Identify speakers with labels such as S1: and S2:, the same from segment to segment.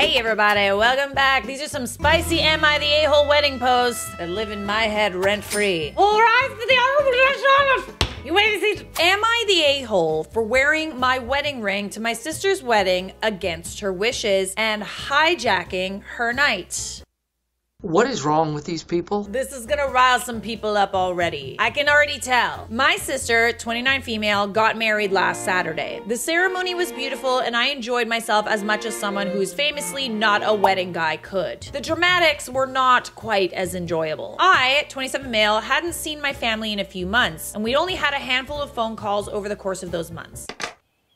S1: Hey everybody, welcome back. These are some spicy Am I the A-hole wedding posts that live in my head rent-free. All rise for the honorable judge. You wait and see. Am I the a-hole for wearing my wedding ring to my sister's wedding against her wishes and hijacking her night?
S2: What is wrong with these people?
S1: This is gonna rile some people up already. I can already tell. My sister, 29 female, got married last Saturday. The ceremony was beautiful and I enjoyed myself as much as someone who's famously not a wedding guy could. The dramatics were not quite as enjoyable. I, 27 male, hadn't seen my family in a few months, and we only had a handful of phone calls over the course of those months.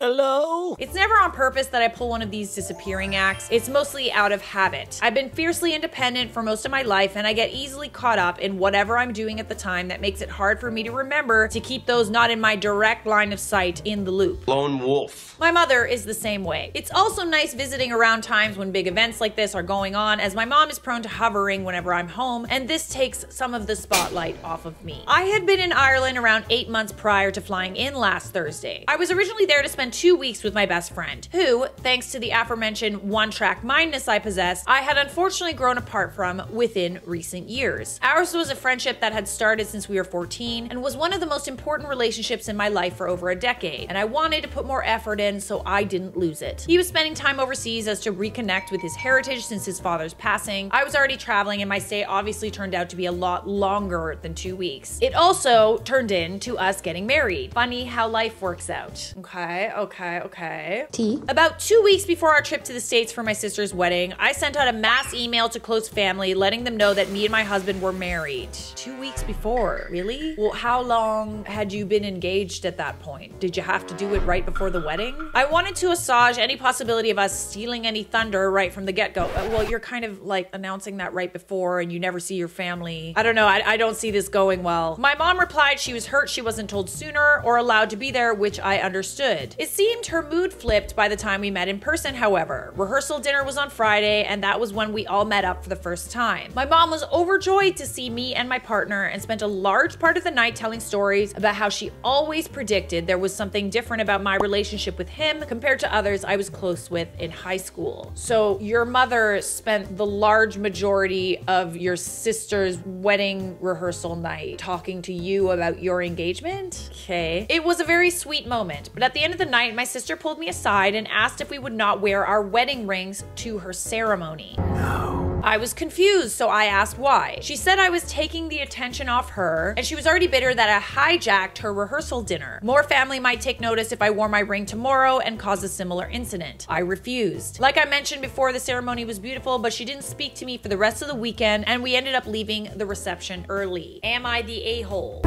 S2: Hello?
S1: It's never on purpose that I pull one of these disappearing acts. It's mostly out of habit. I've been fiercely independent for most of my life, and I get easily caught up in whatever I'm doing at the time that makes it hard for me to remember to keep those not in my direct line of sight in the loop.
S3: Lone wolf.
S1: My mother is the same way. It's also nice visiting around times when big events like this are going on, as my mom is prone to hovering whenever I'm home, and this takes some of the spotlight off of me. I had been in Ireland around 8 months prior to flying in last Thursday. I was originally there to spend 2 weeks with my best friend, who, thanks to the aforementioned one-track mindness I possess, I had unfortunately grown apart from within recent years. Ours was a friendship that had started since we were 14 and was one of the most important relationships in my life for over a decade, and I wanted to put more effort in so I didn't lose it. He was spending time overseas as to reconnect with his heritage since his father's passing. I was already traveling, and my stay obviously turned out to be a lot longer than 2 weeks. It also turned into us getting married. Funny how life works out. Okay.
S4: Tea.
S1: About 2 weeks before our trip to the States for my sister's wedding, I sent out a mass email to close family letting them know that me and my husband were married. 2 weeks before? Really? Well, how long had you been engaged at that point? Did you have to do it right before the wedding? I wanted to assuage any possibility of us stealing any thunder right from the get-go. Well, you're kind of like announcing that right before and you never see your family. I don't know, I don't see this going well. My mom replied she was hurt she wasn't told sooner or allowed to be there, which I understood. It seemed her mood flipped by the time we met in person, however. Rehearsal dinner was on Friday, and that was when we all met up for the first time. My mom was overjoyed to see me and my partner and spent a large part of the night telling stories about how she always predicted there was something different about my relationship with him compared to others I was close with in high school. So your mother spent the large majority of your sister's wedding rehearsal night talking to you about your engagement? Okay. It was a very sweet moment, but at the end of the night, my sister pulled me aside and asked if we would not wear our wedding rings to her ceremony.
S3: No.
S1: I was confused, so I asked why. She said I was taking the attention off her, and she was already bitter that I hijacked her rehearsal dinner. More family might take notice if I wore my ring tomorrow and cause a similar incident. I refused. Like I mentioned before, the ceremony was beautiful, but she didn't speak to me for the rest of the weekend, and we ended up leaving the reception early. Am I the a-hole?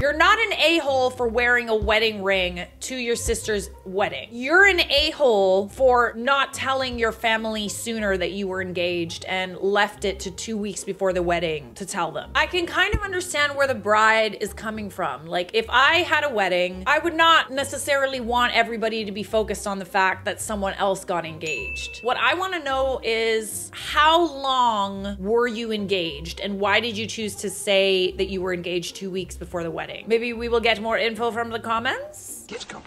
S1: You're not an a-hole for wearing a wedding ring to your sister's wedding. You're an a-hole for not telling your family sooner that you were engaged and left it to 2 weeks before the wedding to tell them. I can kind of understand where the bride is coming from. Like, if I had a wedding, I would not necessarily want everybody to be focused on the fact that someone else got engaged. What I want to know is, how long were you engaged, and why did you choose to say that you were engaged 2 weeks before the wedding? Maybe we will get more info from the comments?
S3: Let's go.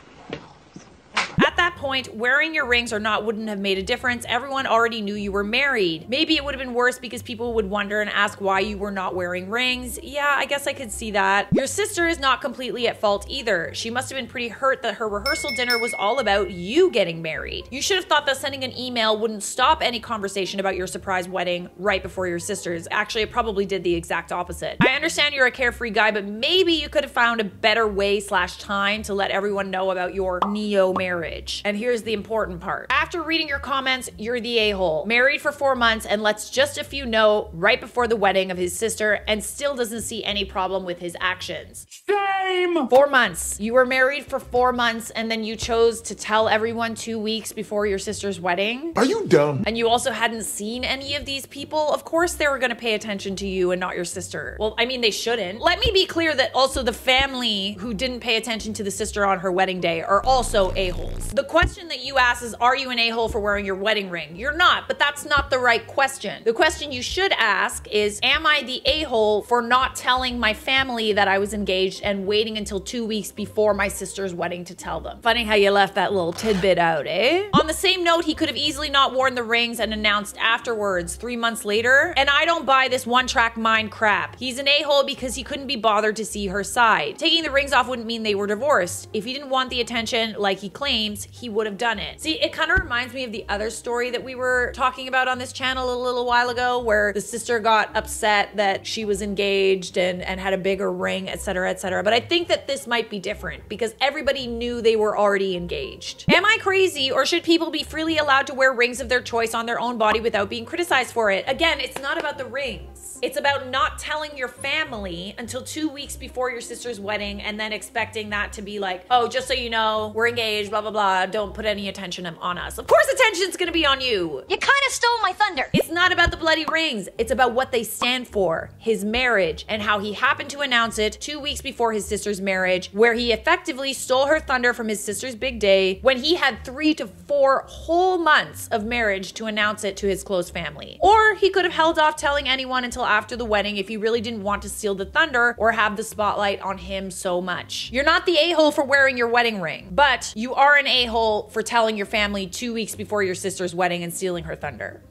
S1: At that point, wearing your rings or not wouldn't have made a difference. Everyone already knew you were married. Maybe it would have been worse because people would wonder and ask why you were not wearing rings. Yeah, I guess I could see that. Your sister is not completely at fault either. She must have been pretty hurt that her rehearsal dinner was all about you getting married. You should have thought that sending an email wouldn't stop any conversation about your surprise wedding right before your sister's. Actually, it probably did the exact opposite. I understand you're a carefree guy, but maybe you could have found a better way / time to let everyone know about your neo-marriage. And here's the important part. After reading your comments, you're the a-hole. Married for 4 months and lets just a few know right before the wedding of his sister and still doesn't see any problem with his actions.
S3: Shame!
S1: 4 months. You were married for 4 months and then you chose to tell everyone 2 weeks before your sister's wedding?
S3: Are you dumb?
S1: And you also hadn't seen any of these people? Of course they were gonna pay attention to you and not your sister. Well, I mean, they shouldn't. Let me be clear that also the family who didn't pay attention to the sister on her wedding day are also a-holes. The question that you ask is, are you an a-hole for wearing your wedding ring? You're not, but that's not the right question. The question you should ask is, am I the a-hole for not telling my family that I was engaged and waiting until 2 weeks before my sister's wedding to tell them? Funny how you left that little tidbit out, eh? On the same note, he could have easily not worn the rings and announced afterwards 3 months later. And I don't buy this one-track mind crap. He's an a-hole because he couldn't be bothered to see her side. Taking the rings off wouldn't mean they were divorced. If he didn't want the attention like he claims, he would have done it. See, it kind of reminds me of the other story that we were talking about on this channel a little while ago, where the sister got upset that she was engaged and had a bigger ring, etc., etc. But I think that this might be different because everybody knew they were already engaged. Am I crazy, or should people be freely allowed to wear rings of their choice on their own body without being criticized for it? Again, it's not about the rings. It's about not telling your family until 2 weeks before your sister's wedding and then expecting that to be like, oh, just so you know, we're engaged, blah, blah, blah. Don't put any attention on us. Of course attention's gonna be on you.
S4: You kind of stole my thunder.
S1: It's not about the bloody rings. It's about what they stand for, his marriage, and how he happened to announce it 2 weeks before his sister's marriage, where he effectively stole her thunder from his sister's big day when he had 3 to 4 whole months of marriage to announce it to his close family. Or he could have held off telling anyone until after the wedding if he really didn't want to steal the thunder or have the spotlight on him so much. You're not the a-hole for wearing your wedding ring, but you are an a-hole for telling your family 2 weeks before your sister's wedding and stealing her thunder.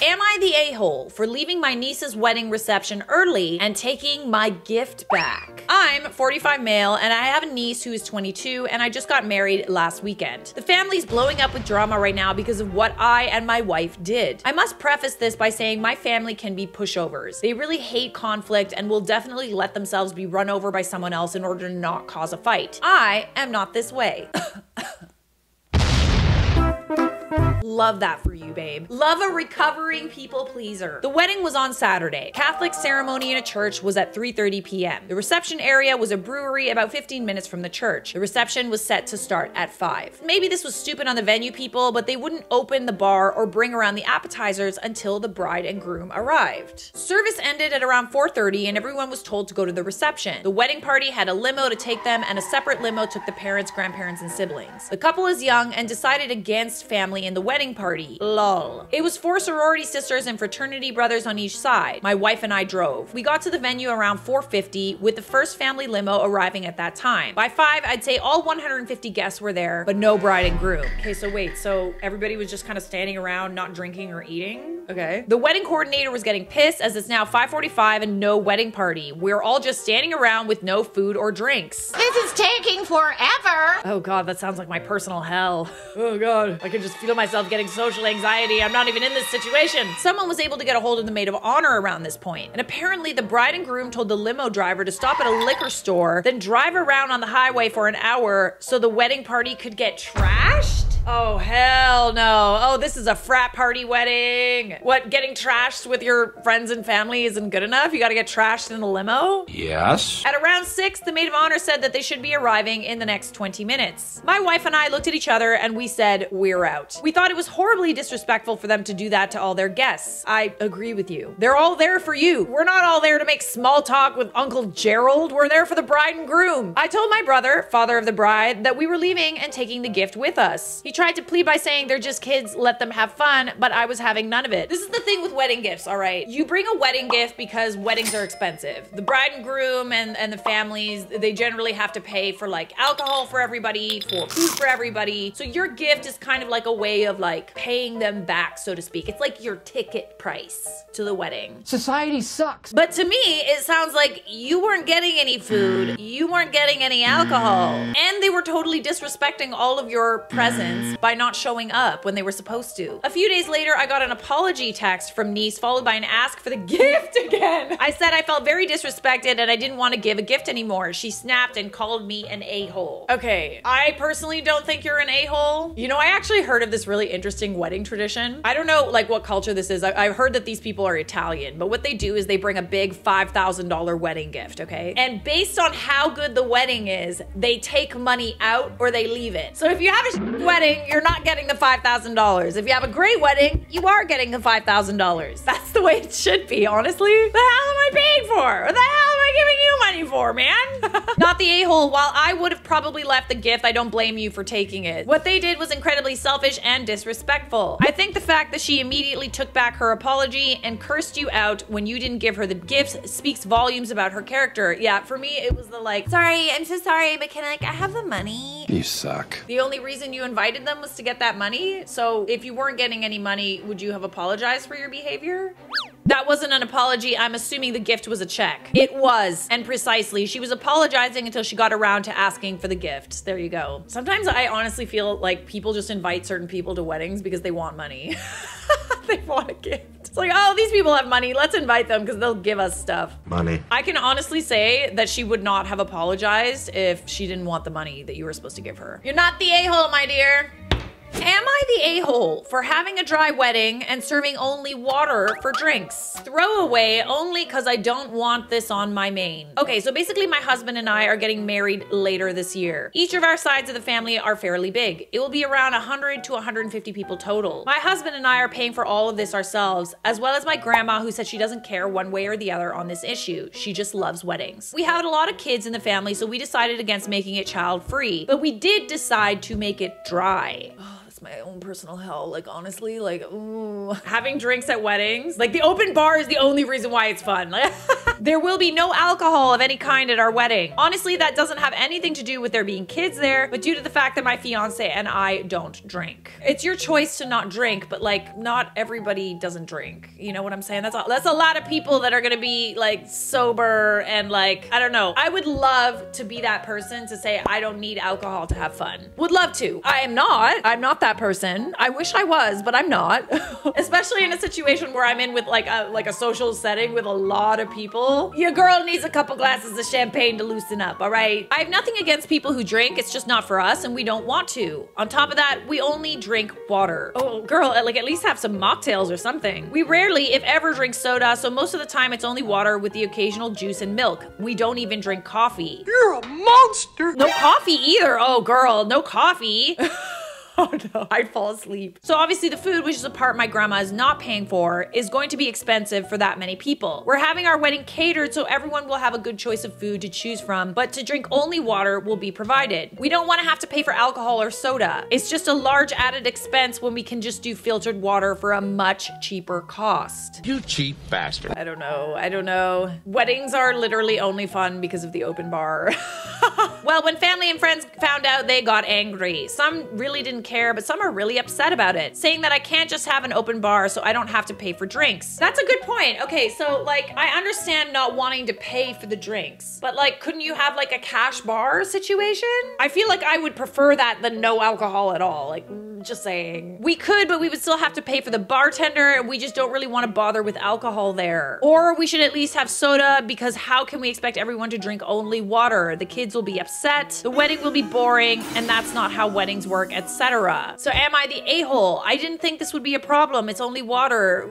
S1: Am I the a-hole for leaving my niece's wedding reception early and taking my gift back? I'm 45 male and I have a niece who is 22 and I just got married last weekend. The family's blowing up with drama right now because of what I and my wife did. I must preface this by saying my family can be pushovers. They really hate conflict and will definitely let themselves be run over by someone else in order to not cause a fight. I am not this way. Love that for you, babe. Love a recovering people pleaser. The wedding was on Saturday. Catholic ceremony in a church was at 3:30 p.m. The reception area was a brewery about 15 minutes from the church. The reception was set to start at 5. Maybe this was stupid on the venue people, but they wouldn't open the bar or bring around the appetizers until the bride and groom arrived. Service ended at around 4:30 and everyone was told to go to the reception. The wedding party had a limo to take them and a separate limo took the parents, grandparents, and siblings. The couple is young and decided against family in the wedding party. Lol. It was 4 sorority sisters and fraternity brothers on each side. My wife and I drove. We got to the venue around 4:50 with the first family limo arriving at that time. By 5, I'd say all 150 guests were there, but no bride and groom. Okay, so wait, so everybody was just kind of standing around not drinking or eating? Okay. The wedding coordinator was getting pissed as it's now 5:45 and no wedding party. We're all just standing around with no food or drinks.
S4: This is taking forever.
S1: Oh God, that sounds like my personal hell. Oh God, I can just feel myself getting social anxiety. I'm not even in this situation. Someone was able to get a hold of the maid of honor around this point. And apparently the bride and groom told the limo driver to stop at a liquor store, then drive around on the highway for an hour so the wedding party could get trashed? Oh, hell no. Oh, this is a frat party wedding. What, getting trashed with your friends and family isn't good enough? You gotta get trashed in the limo?
S3: Yes.
S1: At around 6, the maid of honor said that they should be arriving in the next 20 minutes. My wife and I looked at each other and we said, we're out. We thought it was horribly disrespectful for them to do that to all their guests. I agree with you. They're all there for you. We're not all there to make small talk with Uncle Gerald. We're there for the bride and groom. I told my brother, father of the bride, that we were leaving and taking the gift with us. He tried to plead by saying they're just kids, let them have fun, but I was having none of it. This is the thing with wedding gifts, all right? You bring a wedding gift because weddings are expensive. The bride and groom and the families, they generally have to pay for like alcohol for everybody, for food for everybody. So your gift is kind of like a way of like paying them back, so to speak. It's like your ticket price to the wedding.
S2: Society sucks.
S1: But to me, it sounds like you weren't getting any food, you weren't getting any alcohol, and they were totally disrespecting all of your presents by not showing up when they were supposed to. A few days later, I got an apology text from niece followed by an ask for the gift again. I said I felt very disrespected and I didn't want to give a gift anymore. She snapped and called me an a-hole. Okay, I personally don't think you're an a-hole. You know, I actually heard of this really interesting wedding tradition. I don't know like what culture this is. I've heard that these people are Italian, but what they do is they bring a big $5,000 wedding gift, okay? And based on how good the wedding is, they take money out or they leave it. So if you have a wedding wedding, you're not getting the $5,000. If you have a great wedding, you are getting the $5,000. That's the way it should be, honestly. The hell am I paying for? What the hell am I giving you money for, man? Not the a-hole. While I would have probably left the gift, I don't blame you for taking it. What they did was incredibly selfish and disrespectful. I think the fact that she immediately took back her apology and cursed you out when you didn't give her the gift speaks volumes about her character. Yeah, for me, it was the like, sorry, I'm so sorry, but can I have the money?
S3: You suck.
S1: The only reason you invited them was to get that money. So if you weren't getting any money, would you have apologized for your behavior? That wasn't an apology. I'm assuming the gift was a check. It was, and precisely. She was apologizing until she got around to asking for the gift. There you go. Sometimes I honestly feel like people just invite certain people to weddings because they want money. They want a gift. It's like, oh, these people have money. Let's invite them because they'll give us stuff.
S3: Money.
S1: I can honestly say that she would not have apologized if she didn't want the money that you were supposed to give her. You're not the a-hole, my dear. Am I the a-hole for having a dry wedding and serving only water for drinks? Throwaway only because I don't want this on my main. Okay, so basically my husband and I are getting married later this year. Each of our sides of the family are fairly big. It will be around 100 to 150 people total. My husband and I are paying for all of this ourselves, as well as my grandma who said she doesn't care one way or the other on this issue. She just loves weddings. We have a lot of kids in the family, so we decided against making it child-free, but we did decide to make it dry. My own personal hell, like honestly, like ooh. Having drinks at weddings, like the open bar is the only reason why it's fun. There will be no alcohol of any kind at our wedding. Honestly, that doesn't have anything to do with there being kids there, but due to the fact that my fiance and I don't drink. It's your choice to not drink, but like not everybody doesn't drink. You know what I'm saying? That's a lot of people that are gonna be like sober and like, I don't know. I would love to be that person to say I don't need alcohol to have fun. Would love to. I'm not that person. I wish I was, but I'm not. Especially in a situation where I'm in with like a social setting with a lot of people. Your girl needs a couple glasses of champagne to loosen up, all right? I have nothing against people who drink. It's just not for us and we don't want to. On top of that, we only drink water. Oh, girl, like at least have some mocktails or something. We rarely, if ever, drink soda, so most of the time it's only water with the occasional juice and milk. We don't even drink coffee.
S2: You're a monster.
S1: No coffee either. Oh, girl, no coffee. Oh no, I'd fall asleep. So obviously the food, which is a part my grandma is not paying for, is going to be expensive for that many people. We're having our wedding catered so everyone will have a good choice of food to choose from, but to drink only water will be provided. We don't want to have to pay for alcohol or soda. It's just a large added expense when we can just do filtered water for a much cheaper cost.
S3: You cheap bastard.
S1: I don't know. Weddings are literally only fun because of the open bar. Well, when family and friends found out, they got angry. Some really didn't care, but some are really upset about it, saying that I can't just have an open bar so I don't have to pay for drinks. That's a good point. Okay, so like I understand not wanting to pay for the drinks, but like couldn't you have like a cash bar situation? I feel like I would prefer that than no alcohol at all. Like just saying. We could, but we would still have to pay for the bartender and we just don't really want to bother with alcohol there. Or we should at least have soda because how can we expect everyone to drink only water? The kids will be upset, the wedding will be boring, and that's not how weddings work, etc. So am I the a-hole? I didn't think this would be a problem. It's only water.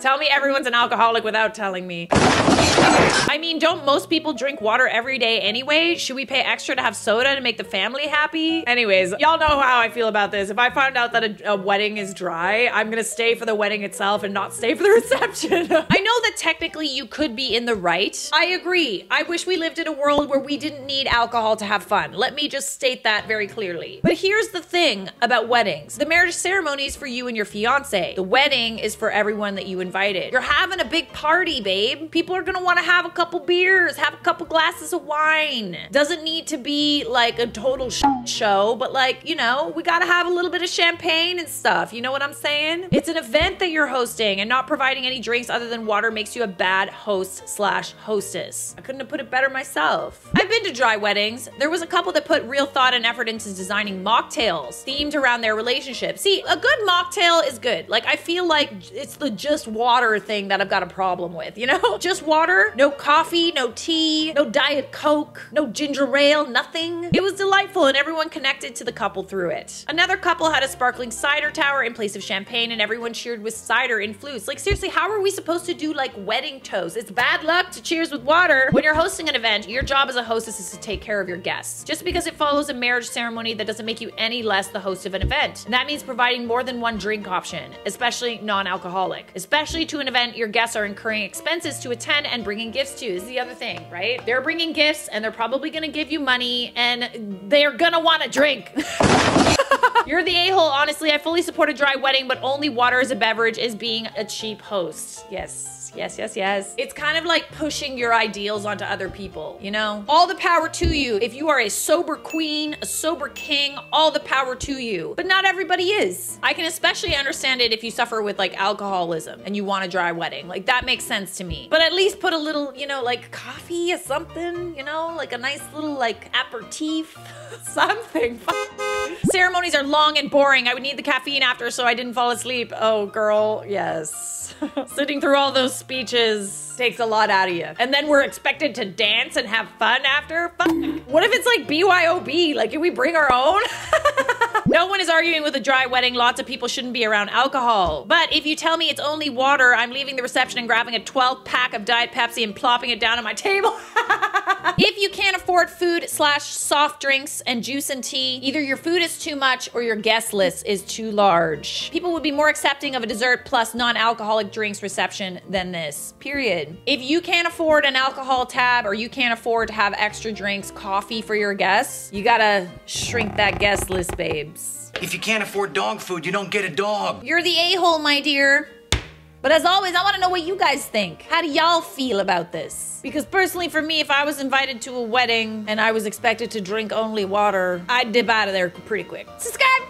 S1: Tell me everyone's an alcoholic without telling me. I mean, don't most people drink water every day anyway? Should we pay extra to have soda to make the family happy? Anyways, y'all know how I feel about this. If I find out that a wedding is dry, I'm gonna stay for the wedding itself and not stay for the reception. I know that technically you could be in the right. I agree. I wish we lived in a world where we didn't need alcohol to have fun. Let me just state that very clearly. But here's the thing about weddings. The marriage ceremony is for you and your fiance. The wedding is for everyone that you invited. You're having a big party, babe. People are gonna wanna have a couple beers, have a couple glasses of wine. Doesn't need to be like a total show, but like, you know, we gotta have a little bit of champagne and stuff. You know what I'm saying? It's an event that you're hosting, and not providing any drinks other than water makes you a bad host/hostess. I couldn't have put it better myself. I've been to dry weddings. There was a couple that put real thought and effort into designing mocktails themed around their relationship. See, a good mocktail is good. Like, I feel like it's the just water thing that I've got a problem with, you know? Just water, no No coffee, no tea, no Diet Coke, no ginger ale, nothing. It was delightful and everyone connected to the couple through it. Another couple had a sparkling cider tower in place of champagne and everyone cheered with cider in flutes. Like seriously, how are we supposed to do like wedding toast? It's bad luck to cheers with water. When you're hosting an event, your job as a hostess is to take care of your guests. Just because it follows a marriage ceremony, that doesn't make you any less the host of an event. And that means providing more than one drink option, especially non-alcoholic. Especially to an event your guests are incurring expenses to attend and bringing gifts to is the other thing, right? They're bringing gifts and they're probably gonna give you money and they're gonna want a drink. You're the a-hole. Honestly, I fully support a dry wedding, but only water as a beverage is being a cheap host. Yes. Yes, yes, yes. It's kind of like pushing your ideals onto other people, you know? All the power to you. If you are a sober queen, a sober king, all the power to you. But not everybody is. I can especially understand it if you suffer with like alcoholism and you want a dry wedding. Like that makes sense to me. But at least put a little, you know, like coffee or something, you know? Like a nice little like aperitif, something. Ceremonies are long and boring. I would need the caffeine after so I didn't fall asleep. Oh girl, yes. Sitting through all those speeches takes a lot out of you. And then we're expected to dance and have fun after? Fuck. What if it's like BYOB? Like, can we bring our own? No one is arguing with a dry wedding. Lots of people shouldn't be around alcohol. But if you tell me it's only water, I'm leaving the reception and grabbing a 12-pack of Diet Pepsi and plopping it down on my table. If you can't afford food/soft drinks and juice and tea, either your food is too much or your guest list is too large. People would be more accepting of a dessert plus non-alcoholic drinks reception than this, period. If you can't afford an alcohol tab or you can't afford to have extra drinks, coffee for your guests, you gotta shrink that guest list, babes.
S3: If you can't afford dog food, you don't get a dog.
S1: You're the a-hole, my dear. But as always, I want to know what you guys think. How do y'all feel about this? Because personally for me, if I was invited to a wedding and I was expected to drink only water, I'd dip out of there pretty quick. Subscribe!